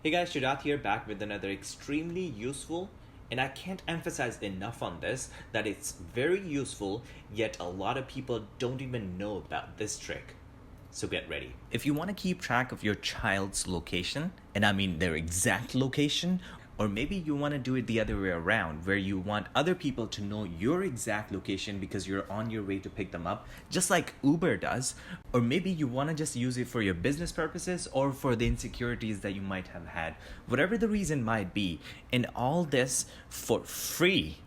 Hey guys, Shudat here, back with another extremely useful, and I can't emphasize enough on this, that it's very useful, yet a lot of people don't even know about this trick. So get ready. If you want to keep track of your child's location, and I mean their exact location, or maybe you want to do it the other way around, where you want other people to know your exact location because you're on your way to pick them up, just like Uber does. Or maybe you want to just use it for your business purposes or for the insecurities that you might have had. Whatever the reason might be, and all this for free,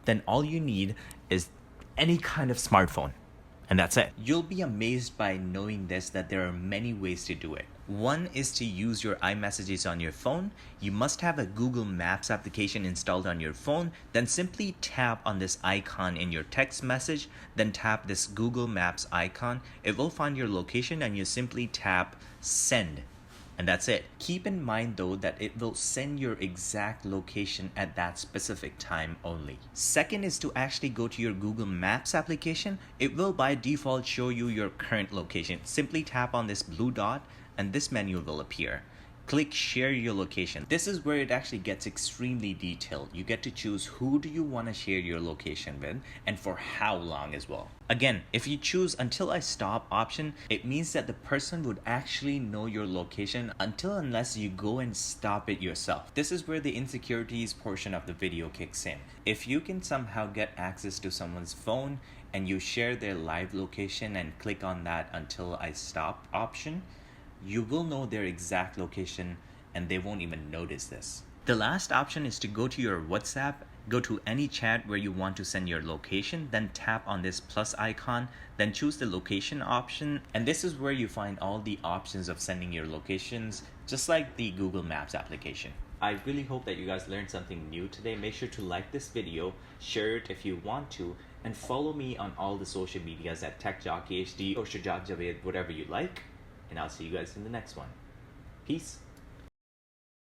then all you need is any kind of smartphone. And that's it. You'll be amazed by knowing this, that there are many ways to do it. One is to use your iMessages on your phone. You must have a Google Maps application installed on your phone. Then simply tap on this icon in your text message. Then tap this Google Maps icon. It will find your location and you simply tap send. And that's it. Keep in mind though that it will send your exact location at that specific time only. Second is to actually go to your Google Maps application. It will by default show you your current location. Simply tap on this blue dot and this menu will appear. Click share your location. This is where it actually gets extremely detailed. You get to choose who do you want to share your location with and for how long as well. Again, if you choose until I stop option, it means that the person would actually know your location unless you go and stop it yourself. This is where the insecurities portion of the video kicks in. If you can somehow get access to someone's phone and you share their live location and click on that until I stop option, you will know their exact location and they won't even notice this. The last option is to go to your WhatsApp, go to any chat where you want to send your location, then tap on this plus icon, then choose the location option, and this is where you find all the options of sending your locations, just like the Google Maps application. I really hope that you guys learned something new today. Make sure to like this video, share it if you want to, and follow me on all the social medias at TechJockeyHD or Shujat Javed, whatever you like. And I'll see you guys in the next one. Peace.